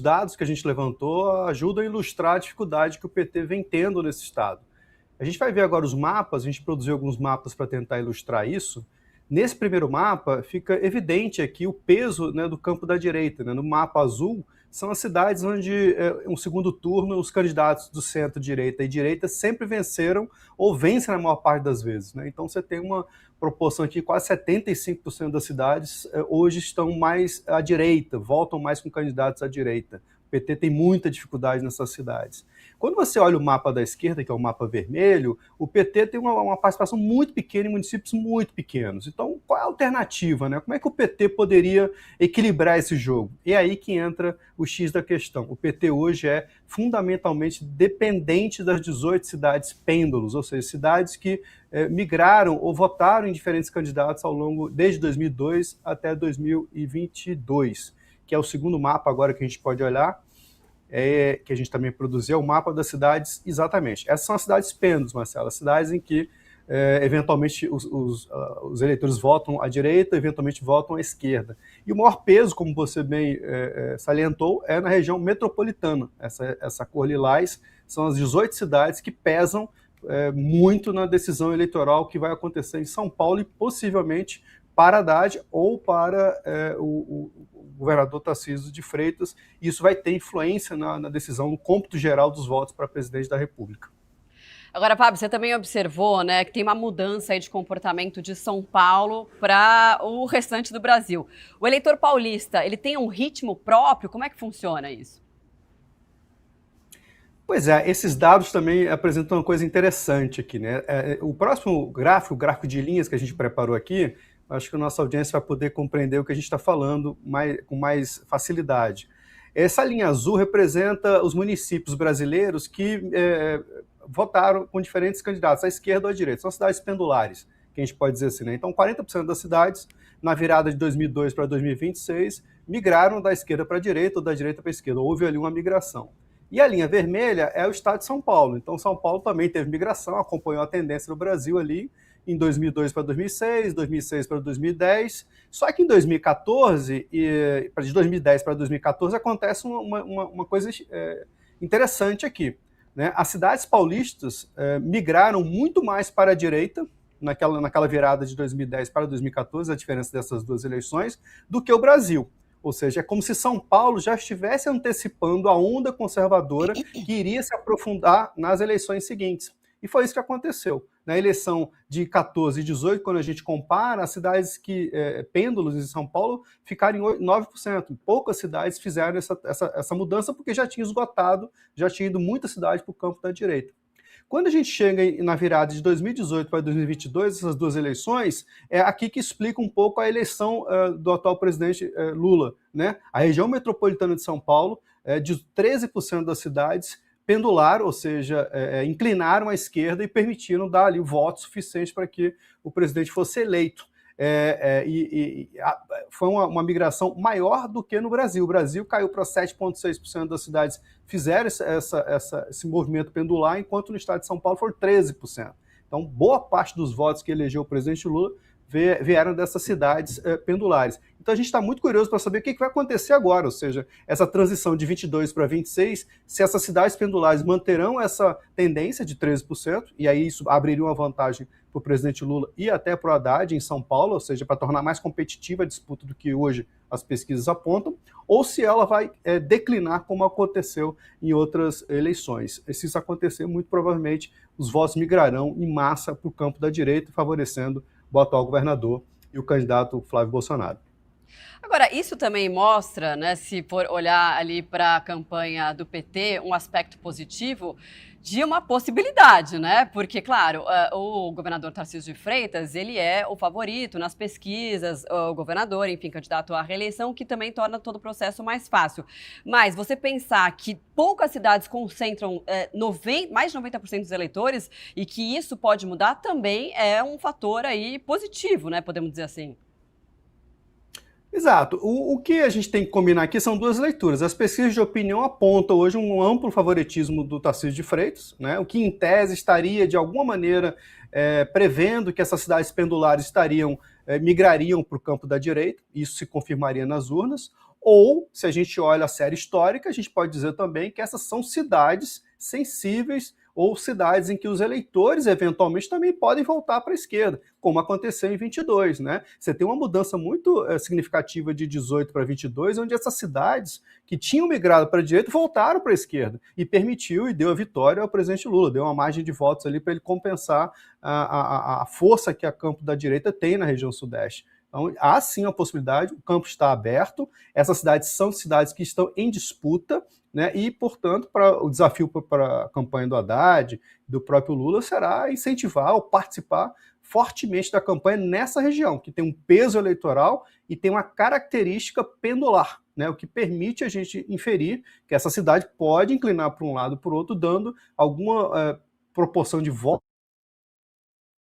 dados que a gente levantou ajudam a ilustrar a dificuldade que o PT vem tendo nesse estado. A gente vai ver agora os mapas, a gente produziu alguns mapas para tentar ilustrar isso. Nesse primeiro mapa, fica evidente aqui o peso, né, do campo da direita. Né? No mapa azul, são as cidades onde, no segundo turno, os candidatos do centro-direita e direita sempre venceram ou vencem na maior parte das vezes. Né? Então você tem uma proporção aqui, quase 75% das cidades hoje estão mais à direita, votam mais com candidatos à direita. O PT tem muita dificuldade nessas cidades. Quando você olha o mapa da esquerda, que é o mapa vermelho, o PT tem uma participação muito pequena em municípios muito pequenos. Então, qual é a alternativa? Né? Como é que o PT poderia equilibrar esse jogo? E é aí que entra o X da questão. O PT hoje é fundamentalmente dependente das 18 cidades pêndulos, ou seja, cidades que migraram ou votaram em diferentes candidatos ao longo, desde 2002 até 2022, que é o segundo mapa agora que a gente pode olhar, que a gente também produziu, o mapa das cidades, exatamente. Essas são as cidades pêndulos, Marcelo, as cidades em que, eventualmente, os eleitores votam à direita, eventualmente votam à esquerda. E o maior peso, como você bem salientou, é na região metropolitana. Essa cor lilás são as 18 cidades que pesam muito na decisão eleitoral que vai acontecer em São Paulo e, possivelmente, para Haddad ou para o governador Tarcísio de Freitas. Isso vai ter influência na decisão, no cômputo geral dos votos para presidente da República. Agora, Fábio, você também observou, né, que tem uma mudança aí de comportamento de São Paulo para o restante do Brasil. O eleitor paulista, ele tem um ritmo próprio? Como é que funciona isso? Pois é, esses dados também apresentam uma coisa interessante aqui, né? O próximo gráfico, o gráfico de linhas que a gente preparou aqui, acho que a nossa audiência vai poder compreender o que a gente está falando com mais facilidade. Essa linha azul representa os municípios brasileiros que votaram com diferentes candidatos, à esquerda ou à direita. São cidades pendulares, que a gente pode dizer assim, né? Então, 40% das cidades, na virada de 2002 para 2026, migraram da esquerda para a direita ou da direita para a esquerda. Houve ali uma migração. E a linha vermelha é o estado de São Paulo. Então, São Paulo também teve migração, acompanhou a tendência do Brasil ali, em 2002 para 2006, 2006 para 2010. Só que em 2014, de 2010 para 2014, acontece uma coisa interessante aqui. Né? As cidades paulistas migraram muito mais para a direita, naquela virada de 2010 para 2014, a diferença dessas duas eleições, do que o Brasil. Ou seja, é como se São Paulo já estivesse antecipando a onda conservadora que iria se aprofundar nas eleições seguintes. E foi isso que aconteceu. Na eleição de 14 e 18, quando a gente compara, as cidades que pêndulos em São Paulo ficaram em 9%. Poucas cidades fizeram essa mudança porque já tinha esgotado, já tinha ido muita cidade para o campo da direita. Quando a gente chega na virada de 2018 para 2022, essas duas eleições, é aqui que explica um pouco a eleição do atual presidente Lula. Né? A região metropolitana de São Paulo, de 13% das cidades, pendularam, ou seja, inclinaram à esquerda e permitiram dar ali o voto suficiente para que o presidente fosse eleito. Foi uma migração maior do que no Brasil. O Brasil caiu para 7,6% das cidades fizeram esse movimento pendular, enquanto no estado de São Paulo foram 13%. Então, boa parte dos votos que elegeu o presidente Lula vieram dessas cidades pendulares. Então a gente está muito curioso para saber o que vai acontecer agora, ou seja, essa transição de 22 para 26, se essas cidades pendulares manterão essa tendência de 13%, e aí isso abriria uma vantagem para o presidente Lula e até para o Haddad em São Paulo, ou seja, para tornar mais competitiva a disputa do que hoje as pesquisas apontam, ou se ela vai declinar como aconteceu em outras eleições. E se isso acontecer, muito provavelmente os votos migrarão em massa para o campo da direita, favorecendo o atual governador e o candidato Flávio Bolsonaro. Agora, isso também mostra, né, se for olhar ali para a campanha do PT, um aspecto positivo de uma possibilidade, né? Porque, claro, o governador Tarcísio de Freitas, ele é o favorito nas pesquisas, o governador, enfim, candidato à reeleição, que também torna todo o processo mais fácil. Mas você pensar que poucas cidades concentram mais de 90% dos eleitores e que isso pode mudar também é um fator aí positivo, né? Podemos dizer assim. Exato. O que a gente tem que combinar aqui são duas leituras. As pesquisas de opinião apontam hoje um amplo favoritismo do Tarcísio de Freitas, né, o que em tese estaria, de alguma maneira, prevendo que essas cidades pendulares migrariam para o campo da direita, isso se confirmaria nas urnas. Ou, se a gente olha a série histórica, a gente pode dizer também que essas são cidades sensíveis ou cidades em que os eleitores, eventualmente, também podem voltar para a esquerda, como aconteceu em 22, né? Você tem uma mudança muito significativa de 18 para 22, onde essas cidades que tinham migrado para a direita voltaram para a esquerda, e permitiu e deu a vitória ao presidente Lula, deu uma margem de votos ali para ele compensar a força que a campo da direita tem na região sudeste. Então, há sim a possibilidade, o campo está aberto, essas cidades são cidades que estão em disputa, né, e, portanto, o desafio para a campanha do Haddad, do próprio Lula, será incentivar ou participar fortemente da campanha nessa região, que tem um peso eleitoral e tem uma característica pendular, né, o que permite a gente inferir que essa cidade pode inclinar para um lado ou para o outro, dando alguma proporção de votos